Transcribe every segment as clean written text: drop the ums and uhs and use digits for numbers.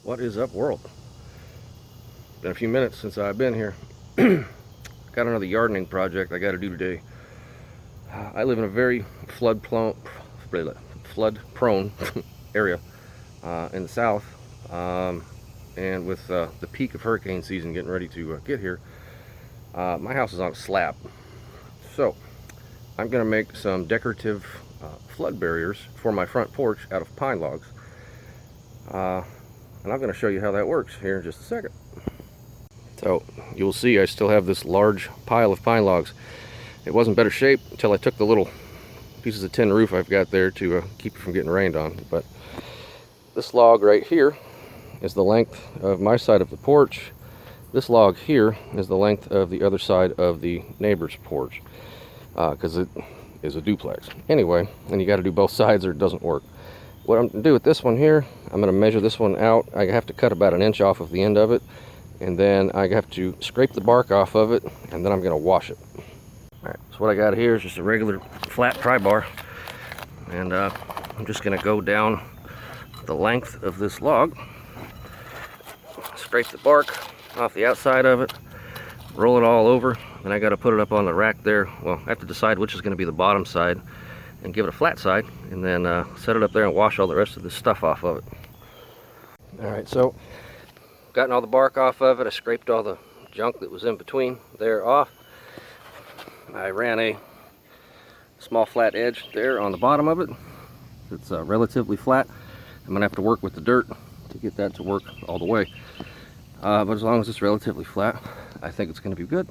What is up, world? Been a few minutes since I've been here. Got another gardening project I got to do today. I live in a very flood-prone area in the south, and with the peak of hurricane season getting ready to get here, my house is on a slab. So I'm going to make some decorative flood barriers for my front porch out of pine logs. And I'm going to show you how that works here in just a second. So you'll see I still have this large pile of pine logs. It was in better shape until I took the little pieces of tin roof I've got there to keep it from getting rained on. But this log right here is the length of my side of the porch. This log here is the length of the other side of the neighbor's porch, because it is a duplex. Anyway, and you got to do both sides or it doesn't work. What I'm going to do with this one here, I'm going to measure this one out. I have to cut about 1 inch off of the end of it, and then I have to scrape the bark off of it, and then I'm going to wash it. Alright, so what I got here is just a regular flat pry bar, and I'm just going to go down the length of this log, scrape the bark off the outside of it, roll it all over, and I got to put it up on the rack there. Well, I have to decide which is going to be the bottom side and give it a flat side, and then set it up there and wash all the rest of this stuff off of it. Alright, so gotten all the bark off of it. I scraped all the junk that was in between there off. I ran a small flat edge there on the bottom of it. It's relatively flat. I'm gonna have to work with the dirt to get that to work all the way, but as long as it's relatively flat, I think it's gonna be good.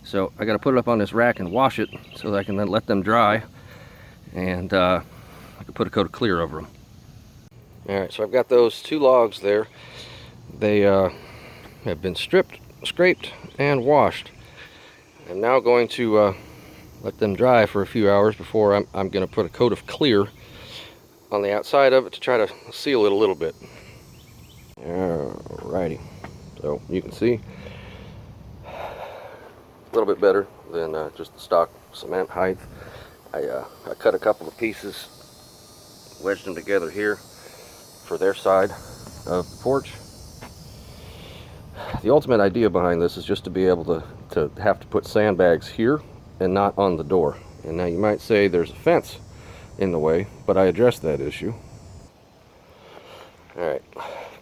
So I got to put it up on this rack and wash it so that I can then let them dry, and I can put a coat of clear over them. Alright, so I've got those 2 logs there. They have been stripped, scraped, and washed. I'm now going to let them dry for a few hours before I'm going to put a coat of clear on the outside of it to try to seal it a little bit. Alrighty, so you can see a little bit better than just the stock cement height. I cut a couple of pieces, wedged them together here for their side of the porch. The ultimate idea behind this is just to be able to have to put sandbags here and not on the door. And now you might say there's a fence in the way, but I addressed that issue. Alright,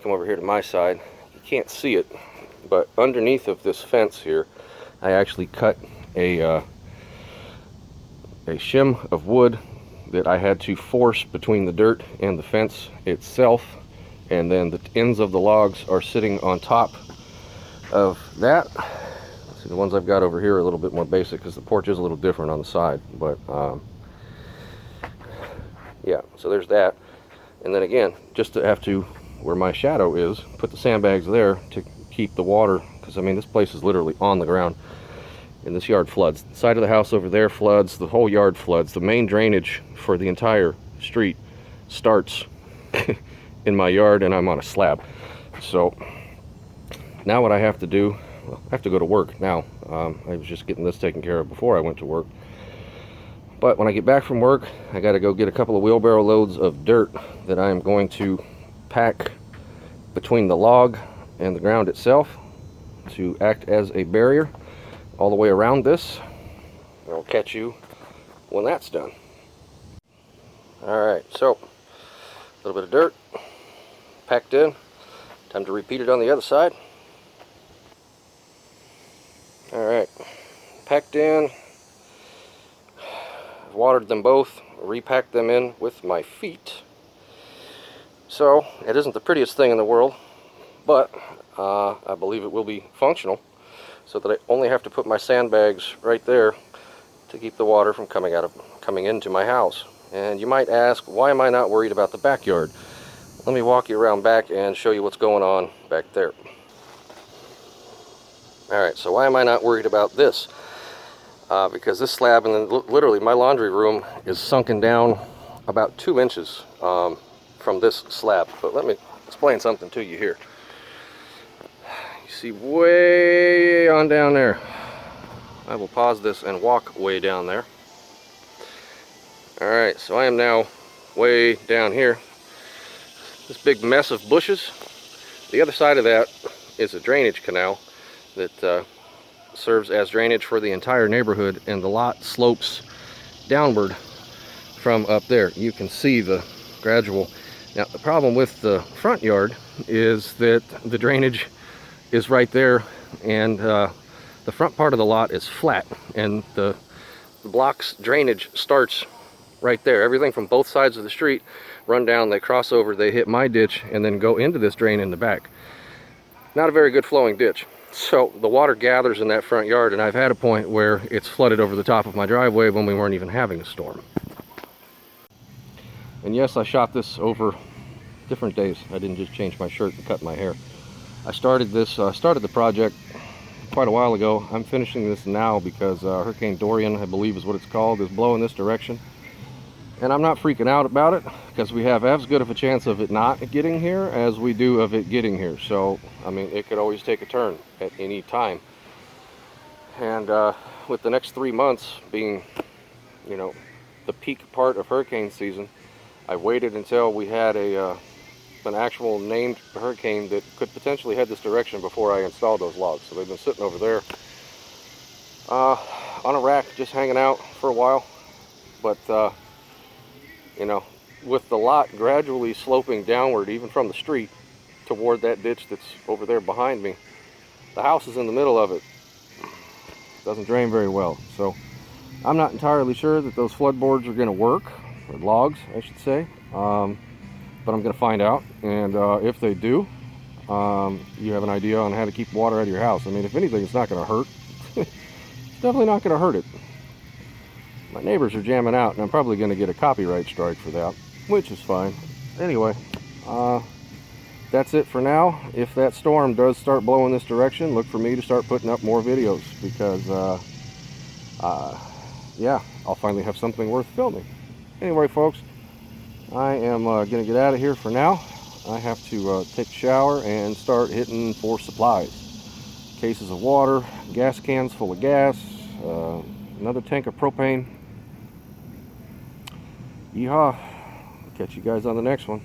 come over here to my side. You can't see it, but underneath of this fence here, I actually cut a shim of wood that I had to force between the dirt and the fence itself, and then the ends of the logs are sitting on top of that. See, the ones I've got over here are a little bit more basic because the porch is a little different on the side, but yeah, so there's that. And then again, just to have to, where my shadow is, put the sandbags there to keep the water, because I mean this place is literally on the ground. And this yard floods. The side of the house over there floods. The whole yard floods. The main drainage for the entire street starts in my yard, and I'm on a slab. So now what I have to do, well, I have to go to work now. I was just getting this taken care of before I went to work. But when I get back from work, I got to go get a couple of wheelbarrow loads of dirt that I am going to pack between the log and the ground itself to act as a barrier all the way around this. I'll catch you when that's done. Alright, so a little bit of dirt packed in. Time to repeat it on the other side. Alright, packed in. I've watered them both, repacked them in with my feet. So it isn't the prettiest thing in the world, but I believe it will be functional, so that I only have to put my sandbags right there to keep the water from coming into my house. And you might ask, why am I not worried about the backyard? Let me walk you around back and show you what's going on back there. Alright, so why am I not worried about this? Because this slab, and then literally my laundry room is sunken down about 2 inches from this slab. But let me explain something to you here. See way on down there. I will pause this and walk way down there. Alright, so I am now way down here. This big mess of bushes The other side of that is a drainage canal that serves as drainage for the entire neighborhood, and the lot slopes downward from up there. You can see the gradual. Now the problem with the front yard is that the drainage is right there, and the front part of the lot is flat, and the block's drainage starts right there. Everything from both sides of the street run down, they cross over, they hit my ditch, and then go into this drain in the back. Not a very good flowing ditch. So the water gathers in that front yard, and I've had a point where it's flooded over the top of my driveway when we weren't even having a storm. And yes, I shot this over different days. I didn't just change my shirt and cut my hair. I started the project quite a while ago. I'm finishing this now because Hurricane Darian, I believe is what it's called, is blowing this direction. And I'm not freaking out about it, because we have as good of a chance of it not getting here as we do of it getting here. So, I mean, it could always take a turn at any time. And with the next 3 months being, you know, the peak part of hurricane season, I waited until we had an actual named hurricane that could potentially head this direction before I installed those logs. So they've been sitting over there on a rack, just hanging out for a while. But you know, with the lot gradually sloping downward, even from the street, toward that ditch that's over there behind me, the house is in the middle of it. Doesn't drain very well. So I'm not entirely sure that those floodboards are going to work, or logs, I should say. But I'm going to find out. And if they do, you have an idea on how to keep water out of your house. I mean, if anything, it's not going to hurt. It's definitely not going to hurt it. My neighbors are jamming out, and I'm probably going to get a copyright strike for that, which is fine. Anyway, that's it for now. If that storm does start blowing this direction, look for me to start putting up more videos, because yeah, I'll finally have something worth filming. Anyway, folks, I am going to get out of here for now. I have to take a shower and start hitting for supplies. Cases of water, gas cans full of gas, another tank of propane. Yeehaw. Catch you guys on the next one.